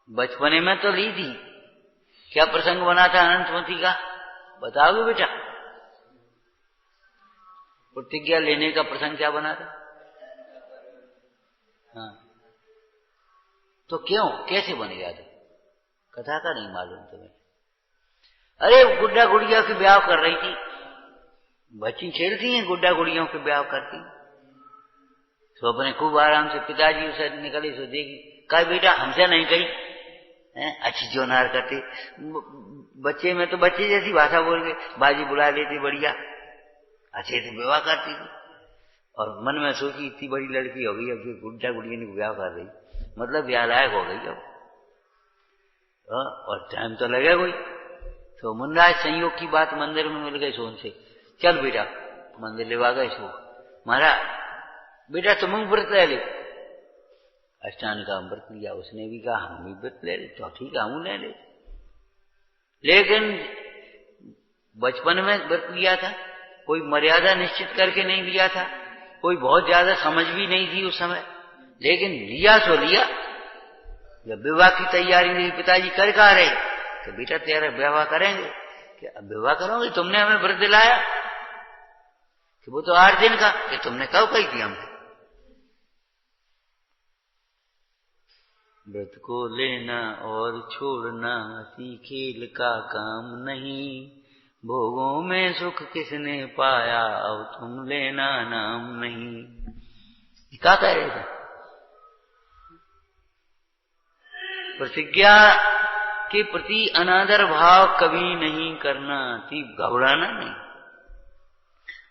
बचपने में तो ली थी। क्या प्रसंग बना था अनंतमती का, बताओगे बेटा? प्रतिज्ञा लेने का प्रसंग क्या बना था? हाँ, तो क्यों, कैसे बन गया था? कथा का नहीं मालूम तुम्हें? अरे गुड्डा गुड़िया के ब्याह कर रही थी, बच्ची खेलती हैं, गुड्डा गुड़ियों के ब्याह करती, तो अपने खूब आराम से पिताजी उसे निकले तो देखी, कहा बेटा हमसे नहीं कही अच्छी जोनार करती। बच्चे में तो बच्चे जैसी भाषा बोल के बाजी बुला लेती, बढ़िया अच्छे से विवाह करती थी। और मन में सोची इतनी बड़ी लड़की हो गई, अब जो गुड्डा गुड़िया ने ब्याह कर रही, मतलब ब्याह लायक हो गई अब, और टाइम तो लगे कोई। तो मुन्नाज संयोग की बात मंदिर में मिल गई सोन से, चल बेटा मंदिर लेवा गए सो, महाराज बेटा तुम व्रत ले ले। अष्टांग का व्रत लिया, उसने भी कहा हम भी व्रत ले ले, तो ठीक है हम ले ले। लेकिन बचपन में व्रत लिया था, कोई मर्यादा निश्चित करके नहीं लिया था, कोई बहुत ज्यादा समझ भी नहीं थी उस समय, लेकिन लिया सो लिया। जब विवाह की तैयारी नहीं पिताजी कर कहा रहे कि बेटा तेरा विवाह करेंगे, कि अब विवाह करोगे, तुमने हमें व्रत दिलाया कि वो तो 8 दिन का, कि तुमने कब कही थी हमसे? व्रत को लेना और छोड़ना किसी खेल का काम नहीं, भोगों में सुख किसने पाया अब तुम लेना नाम नहीं। क्या कह रहे थे? प्रतिज्ञा के प्रति अनादर भाव कभी नहीं करना, घबराना नहीं।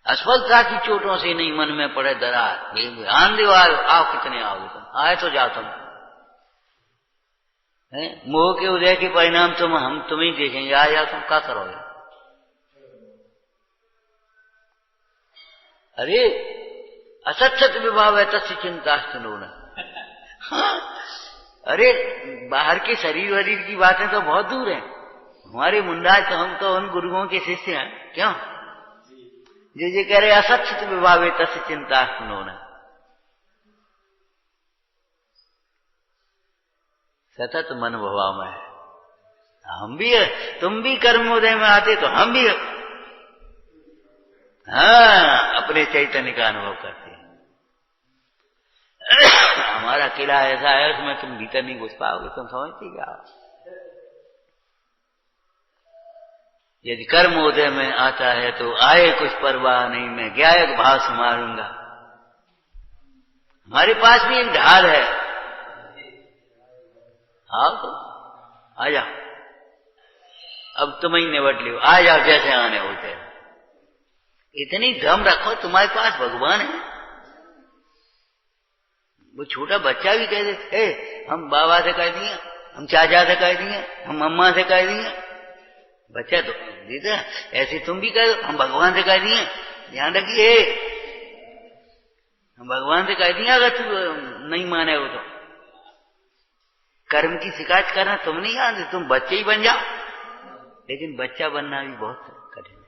असफलता की चोटों से नहीं मन में पड़े दरार, आन दीवार आओ कितने आओगे तुम, आए तो जाओ तुम। मोह के उदय के परिणाम हम तुम्हें देखेंगे, आ जाओ तुम क्या करोगे? अरे असत विभाव है तस्य चिंता स्तनोना। हाँ, अरे बाहर के शरीर वरीर की बातें तो बहुत दूर हैं। हमारे मुंडाज तो हम तो उन गुरुओं के शिष्य हैं, क्यों? जो कह रहे असत विभाव है तस्य चिंता स्तनोना। सतत मन भवा में है, हम भी है, तुम भी कर्मोदय में आते तो हम भी हाँ अपने चैतन्य का अनुभव करते हैं। हमारा किला ऐसा है उसमें तुम भीतर नहीं घुस पाओगे, तुम समझते क्या? यदि कर्मोदय में आता है तो आए कुछ परवाह नहीं, मैं ज्ञायक भाव संभालूंगा। हमारे पास भी एक ढाल है, आओ तो आ जाओ, अब तुम ही निबट लो, आ जाओ जैसे आने होते हैं। इतनी दम रखो, तुम्हारे पास भगवान है। वो छोटा बच्चा भी कह दे हम बाबा से कह दिए हम चाचा से कह दिए, हम अम्मा से कह दिए। बच्चा तो दीदा ऐसे तुम भी कह दो, हम भगवान से कह दिए। ध्यान रखिए, हम भगवान से कह दिए अगर तू नहीं माने हो तो। कर्म की शिकायत करना तुम नहीं जानते, तुम बच्चे ही बन जाओ। लेकिन बच्चा बनना भी बहुत कठिन है।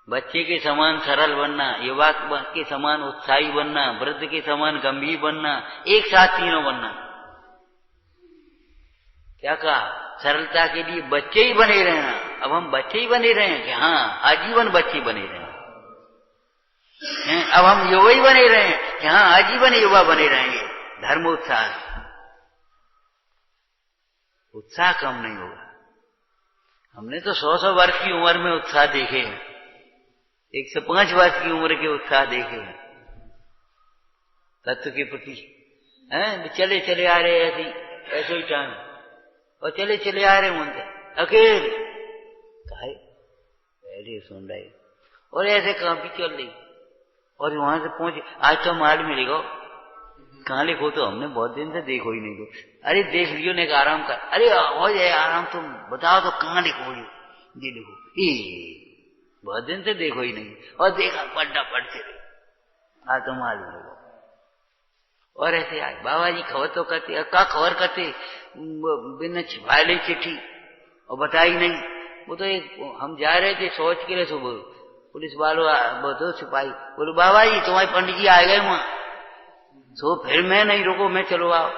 बच्चे के समान सरल बनना, युवा के समान उत्साही बनना, वृद्ध के समान गंभीर बनना, एक साथ तीनों बनना। क्या कहा? सरलता के लिए बच्चे ही बने रहना। अब हम बच्चे ही बने रहे हैं कि हाँ आजीवन बच्चे बने रहे हैं। अब हम युवा ही बने रहे हैं कि हाँ आजीवन युवा बने रहेंगे। धर्म उत्साह कम नहीं होगा। हमने तो 100 वर्ष की उम्र में उत्साह देखे हैं, 105 वर्ष की उम्र के उत्साह देखे हैं तत्व के प्रति। चले चले आ रहे ऐसे ही टाइम, और चले चले आ रहे मुझे अकेले काहे पहले सुन रहे, और ऐसे काम भी चल रही। और वहां से पहुंचे, आज तो माल मिलेगा। कहाँ लिखो? तो हमने बहुत दिन से देखो ही नहीं को। अरे देख लियो ने आराम कर। अरे हो जाए आराम, तुम बताओ तो कहाँ लिखो? ये लिखो, बहुत दिन से देखो ही नहीं। और देखा पढ़ना पढ़ते रहे, आज तो माल मिलेगा। और ऐसे आए बाबा जी खबर तो करते, क्या खबर करते? बिना छिपाए ली चिट्ठी और बताई नहीं। वो तो एक हम जा रहे थे सोच के लिए, सुबह पुलिस वालों तो सिपाही बोले बाबा जी तुम्हारे पंडित जी आ गए वहां। तो फिर मैं नहीं रुको, मैं चलो आओ।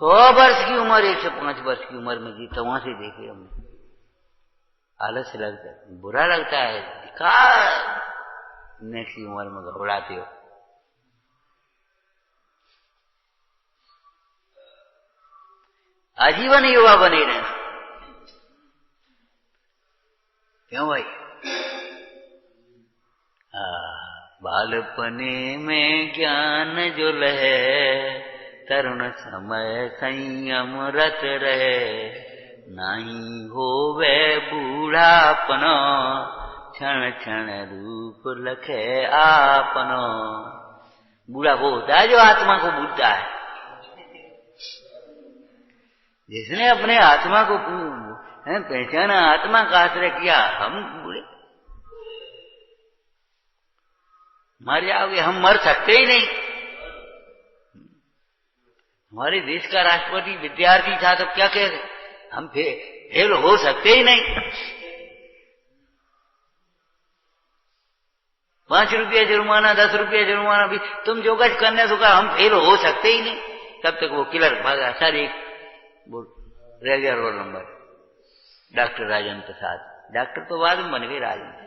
100 वर्ष की उम्र, 105 वर्ष की उम्र में जी तो वहां से देखे हमने। आलस लगता है, बुरा लगता है। नेक्स्ट की उम्र में घबराते हो। आजीवन युवा बने रहना। क्यों भाई? बालपने में ज्ञान जो लहे, तरुण समय संयम रत रहे। नहीं होवे बूढ़ापनो, क्षण क्षण रूप लखे आपनो। बूढ़ा वो होता है जो आत्मा को भूलता है। जिसने अपने आत्मा को पहचाना, आत्मा का आश्रय किया, हम बूढ़े मर जाओगे। हम मर सकते ही नहीं। हमारे देश का राष्ट्रपति विद्यार्थी था तो क्या कह रहे? हम फेल हो सकते ही नहीं। 5 रुपया जुर्माना, 10 रुपया जुर्माना भी तुम जो कुछ करने तो हम फेल हो सकते ही नहीं। तब तक वो क्लर्क भागा। सर एक रह गया roll number, doctor Rajendra Prasad. Doctor तो बाद में बन गए राजेंद्र।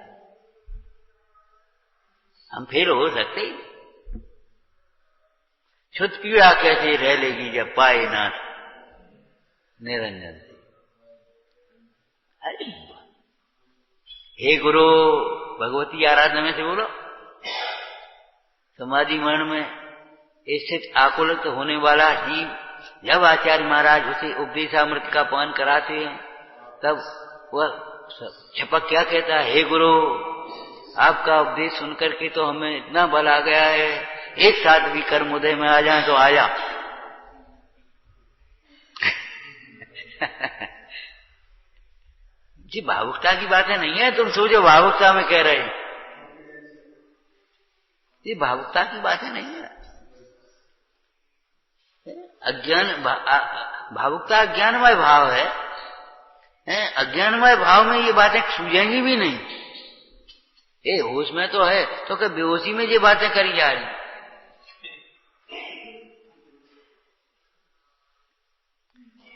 हम फेल हो सकते ही। क्षुत पीड़ा कैसे रह लेगी जब पाए नाथ निरंजन। अरे हे गुरु, भगवती आराधना में से बोलो। समाधि मरण में स्थित आकुलित होने वाला जीव जब आचार्य महाराज उसे उपदेशामृत का पान कराते हैं, तब वह छपक क्या कहता है? हे गुरु, आपका उपदेश सुनकर के तो हमें इतना बल आ गया है, एक साथ भी कर्मोदय में आ जाए तो आ जा। जी भावुकता की बातें नहीं है, तुम सोचो भावुकता में कह रहे हैं। ये भावुकता की बातें नहीं है। अज्ञान भावुकता अज्ञानमय भाव है। अज्ञानमय भाव में ये बातें सूझेंगी भी नहीं। ये होश में तो है, तो क्या बेहोशी में ये बातें करी जा रही?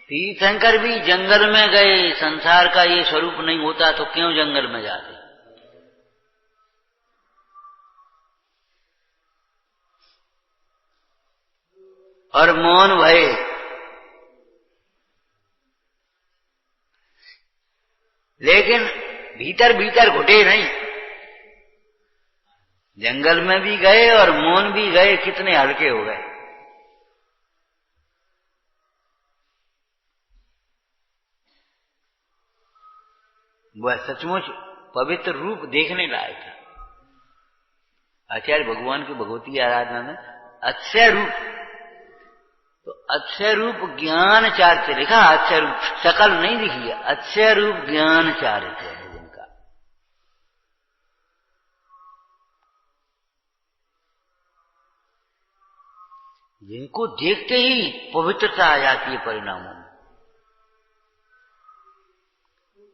तीर्थंकर भी जंगल में गए, संसार का ये स्वरूप नहीं होता तो क्यों जंगल में जाते? और मौन भय, लेकिन भीतर भीतर घुटे नहीं। जंगल में भी गए और मौन भी गए, कितने हल्के हो गए। वह सचमुच पवित्र रूप देखने लायक था। आचार्य भगवान की भगवती आराधना में अक्षय रूप तो अक्षय रूप ज्ञान चारित्र लिखा, अक्षय रूप सकल नहीं लिखी है, अक्षय रूप ज्ञान चारित्र है जिनका। जिनको देखते ही पवित्रता आ जाती है परिणामों में।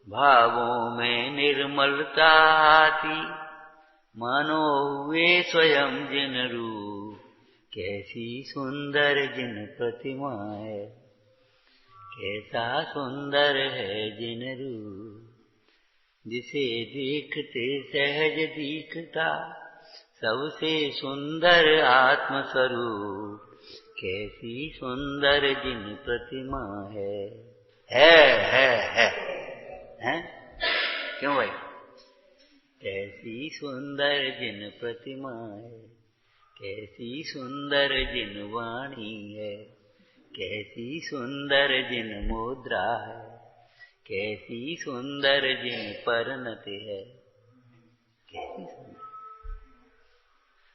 भावों में निर्मलता आती, मानो हुए स्वयं जिन रूप, कैसी सुंदर जिन प्रतिमा है, कैसा सुंदर है जिन रूप, जिसे देखते सहज दिखता सबसे सुंदर आत्म स्वरूप, कैसी सुंदर जिन प्रतिमा है क्यों भाई? कैसी सुंदर जिन प्रतिमा है, कैसी सुंदर जिन वाणी है, कैसी सुंदर जिन मुद्रा है, कैसी सुंदर जिन परिणति है, कैसी सुंदर।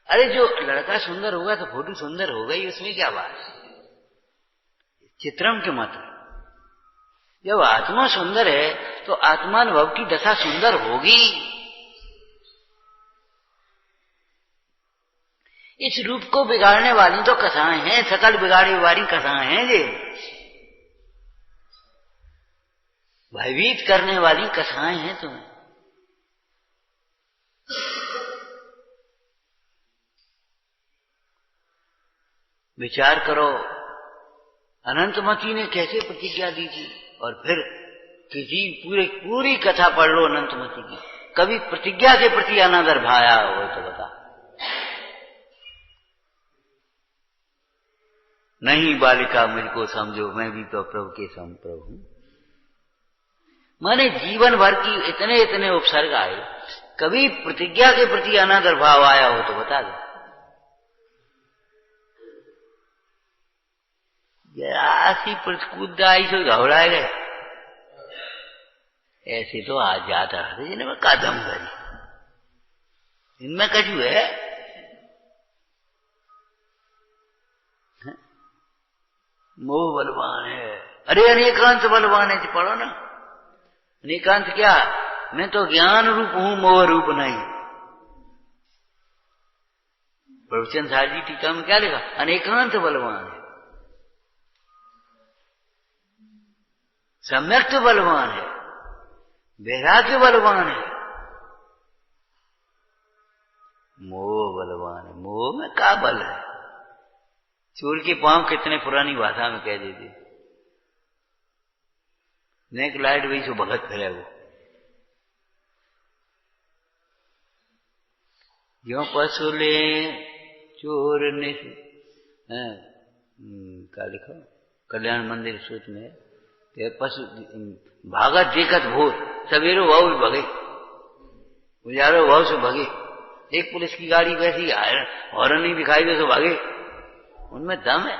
अरे जो लड़का सुंदर होगा तो फोटो सुंदर होगा ही, उसमें क्या बात है? चित्रम के मत। जब आत्मा सुंदर है तो आत्मानुभव की दशा सुंदर होगी। इस रूप को बिगाड़ने वाली तो कथाएं हैं, सकल बिगाड़ी वाली कथाएं हैं, ये भयभीत करने वाली कथाएं हैं। तुम्हें विचार करो, अनंतमती ने कैसे प्रतिज्ञा दी थी, और फिर किसी पूरी कथा पढ़ लो अनंतमती की, कभी प्रतिज्ञा के प्रति अनादर भाया हो तो बता। नहीं बालिका मुझको समझो, मैं भी तो प्रभु के समप्रभु हूं। माने जीवन भर की इतने इतने उपसर्ग आए, कभी प्रतिज्ञा के प्रति अनादर भाव आया हो तो बता दो। जरासी प्रतिकूलता आई तो घबरा गए, ऐसे तो आज जाता है जिन्हें कदम करी, इनमें कछु है? मोह बलवान है। अरे अनेकांत बलवान है, पढ़ो ना। अनेकांत क्या? मैं तो ज्ञान रूप हूं, मोह रूप नहीं। प्रवचन साहब जी टीका में क्या लिखा? अनेकांत बलवान है, सम्यक्त बलवान है, वैराग्य बलवान है, मोह बलवान है। मोह में क्या बल है? चोर के पांव कितने पुरानी भाषा में कह देते, नेक लाइट वही सो भगत फिरे वो। जो पशु ले चोर ने, क्या लिखा कल्याण मंदिर सूत में, पशु भागत देखत भोर, सवेरो भाव भी भगे, उजारो भाव से भगे। एक पुलिस की गाड़ी वैसी हॉर्न नहीं दिखाई दे तो भागे, उनमें दम है।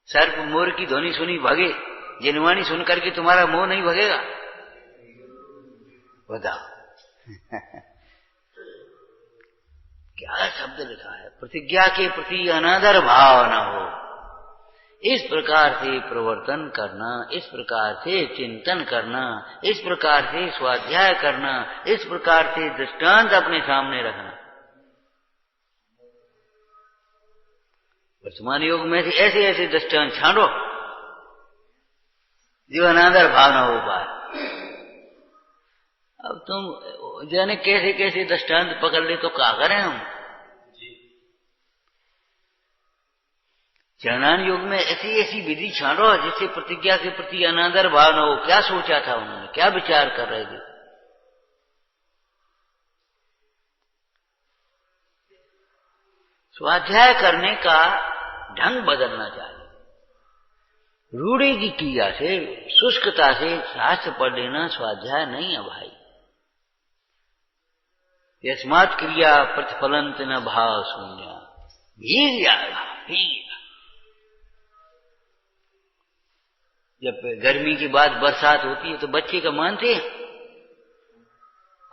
सर्प मोर की ध्वनि सुनी भागे, जिनवाणी सुन करके तुम्हारा मोह नहीं भगेगा? बताओ। क्या शब्द लिखा है? प्रतिज्ञा के प्रति अनादर भाव न हो, इस प्रकार से प्रवर्तन करना, इस प्रकार से चिंतन करना, इस प्रकार से स्वाध्याय करना, इस प्रकार से दृष्टांत अपने सामने रखना। वर्तमान युग में से ऐसे ऐसे दृष्टांत छांटो जो अनादर भाव न हो पाए। अब तुम जाने कैसे कैसे दृष्टांत पकड़ ले तो क्या करें हम? चरणान युग में ऐसी ऐसी विधि छांटो जिससे प्रतिज्ञा के प्रति अनादर भाव न हो। क्या सोचा था उन्होंने, क्या विचार कर रहे थे? स्वाध्याय करने का ढंग बदलना चाहिए। रूढ़ी की क्रिया से, शुष्कता से शास्त्र पढ़ लेना स्वाध्याय नहीं है भाई। यस्मात् क्रिया प्रतिफलंत न भाव शून्य, भीग जाएगा, भीग। जब गर्मी के बाद बरसात होती है तो बच्चे का मानते हैं,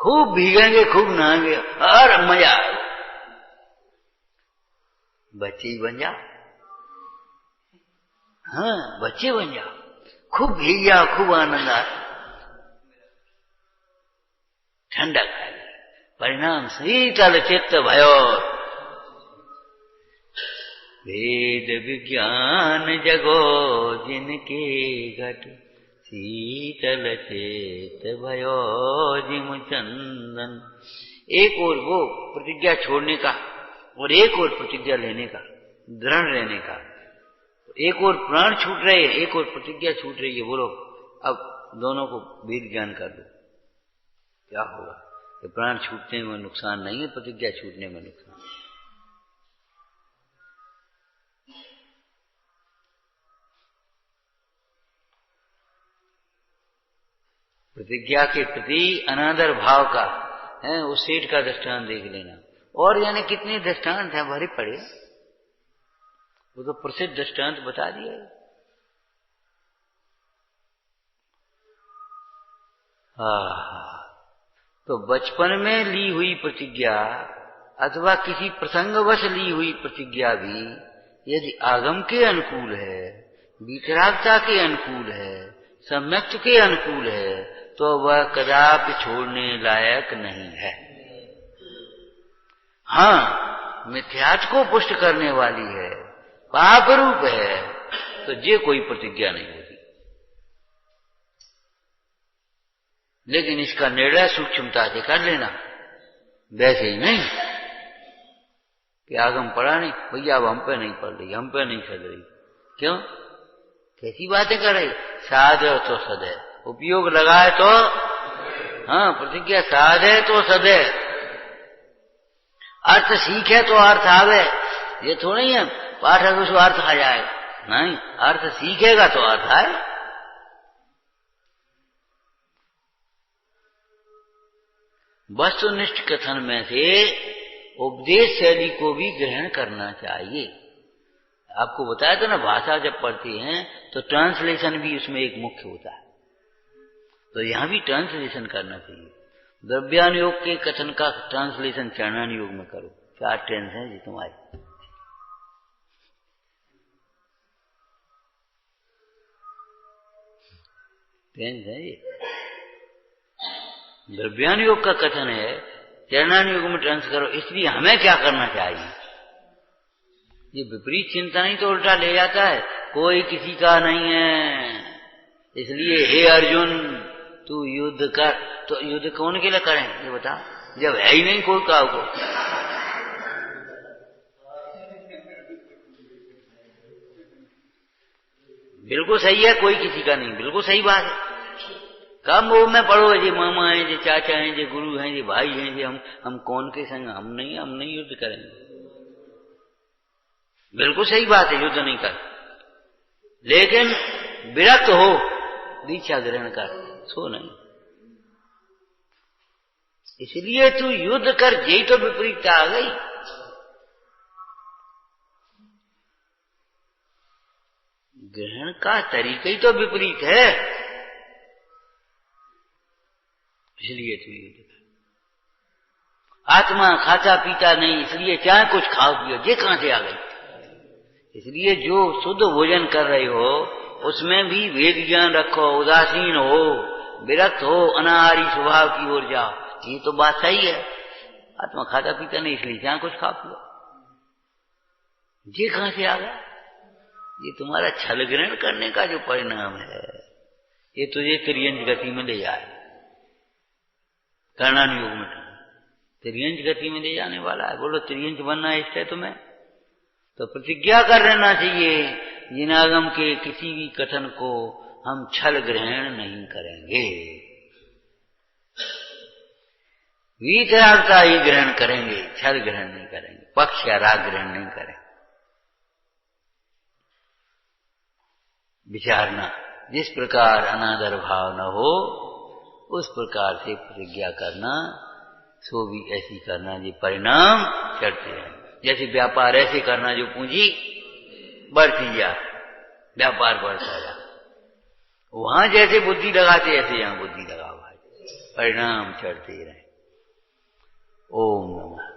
खूब भीगेंगे, खूब नहाएंगे और मजा आएगा। बच्चे ही बन जा, हाँ, बच्चे बन जाओ, खूब भीग जाओ, खूब आनंद आ, ठंडा खाए, परिणाम शीतल चित्त भयो, वेद विज्ञान जगो जिनके घट, शीतल चित्त भयो जिम चंदन। एक और वो प्रतिज्ञा छोड़ने का और एक और प्रतिज्ञा लेने का, दृढ़ रहने का। एक और प्राण छूट रहे, एक और प्रतिज्ञा छूट रही है। बोलो अब दोनों को वेद ज्ञान कर दो, क्या होगा? ये प्राण छूटने में नुकसान नहीं है, प्रतिज्ञा छूटने में नुकसान। प्रतिज्ञा के प्रति अनादर भाव का है, उस सेठ का दृष्टांत देख लेना। और यानी कितने दृष्टांत हैं, भरे पड़े, वो तो प्रसिद्ध दृष्टांत बता दिया। तो बचपन में ली हुई प्रतिज्ञा अथवा किसी प्रसंगवश ली हुई प्रतिज्ञा भी यदि आगम के अनुकूल है, वितरागता के अनुकूल है, सम्यक्त के अनुकूल है, तो वह कदापि छोड़ने लायक नहीं है। हाँ, मिथ्यात्व को पुष्ट करने वाली है, पाप रूप है, तो ये कोई प्रतिज्ञा नहीं होती। लेकिन इसका निर्णय सूक्ष्मता से कर लेना, वैसे ही नहीं कि आगम पड़ा नहीं भैया, अब हम पे नहीं पड़ रही, हम पे नहीं चल रही। क्यों? कैसी बातें कर रही? साध है तो सद है, उपयोग लगाए तो हाँ, प्रतिज्ञा साध है तो सद है, अर्थ सीखे तो अर्थ आवे। ये थोड़ा ही है पाठक उसको अर्थ आ जाएगा, नहीं, अर्थ सीखेगा तो अर्थ आए। वस्तुनिष्ठ कथन में से उपदेश शैली को भी ग्रहण करना चाहिए। आपको बताया था ना, भाषा जब पढ़ती हैं तो ट्रांसलेशन भी उसमें एक मुख्य होता है, तो यहां भी ट्रांसलेशन करना चाहिए। द्रव्यानुयोग के कथन का ट्रांसलेशन चरणानुयोग में करो। 4 टेंस हैं जी तुम्हारी। टेंस है ये। द्रव्यानुयोग का कथन है, चरणानुयोग में ट्रांस करो। इसलिए हमें क्या करना चाहिए? ये विपरीत चिंता नहीं तो उल्टा ले जाता है, कोई किसी का नहीं है, इसलिए हे अर्जुन तू युद्ध कर। तो युद्ध कौन के लिए करें ये बता, जब है ही नहीं कोई काऊ को। बिल्कुल सही है, कोई किसी का नहीं, बिल्कुल सही बात है। कम मोह में पड़ो, ये मामा है, ये चाचा हैं, ये गुरु हैं, ये भाई हैं, ये हम कौन के संग, हम नहीं युद्ध करेंगे। बिल्कुल सही बात है, युद्ध नहीं कर, लेकिन विरक्त हो, दीक्षा ग्रहण कर, सो नहीं। इसलिए तू युद्ध कर, यही तो विपरीतता आ गई। ग्रहण का तरीका ही तो विपरीत है, इसलिए तू युद्ध कर। आत्मा खाता पीता नहीं, इसलिए चाहे कुछ खाओ पियो, ये कहां से आ गई? इसलिए जो शुद्ध भोजन कर रहे हो उसमें भी वेद ज्ञान रखो, उदासीन हो, विरक्त हो, अनाहारी स्वभाव की ओर जाओ। ये तो बात सही है। आत्मा खाता पीता नहीं, इसलिए चाहे कुछ खा पियो, ये कहां से आ गया? ये तुम्हारा छल ग्रहण करने का जो परिणाम है, ये तुझे त्रियंज गति में ले जाए। कर्णानुयोग में त्रियंज गति में ले जाने वाला है। बोलो त्रियंज बनना इष्ट है तुम्हें, तो प्रतिज्ञा कर लेना चाहिए, जिनागम के किसी भी कथन को हम छल ग्रहण नहीं करेंगे, वीतरागता ही ग्रहण करेंगे, छल ग्रहण नहीं करेंगे, पक्ष या राग ग्रहण नहीं करेंगे। विचारना, जिस प्रकार अनादर भाव न हो उस प्रकार से प्रतिज्ञा करना, सो भी ऐसी करना जो परिणाम चढ़ते हैं। जैसे व्यापार ऐसे करना जो पूंजी बढ़ती जा, व्यापार बढ़ता जा। वहां जैसे बुद्धि लगाते ऐसे यहां बुद्धि लगाओ भाई, परिणाम चढ़ते रहे। ओम नमः।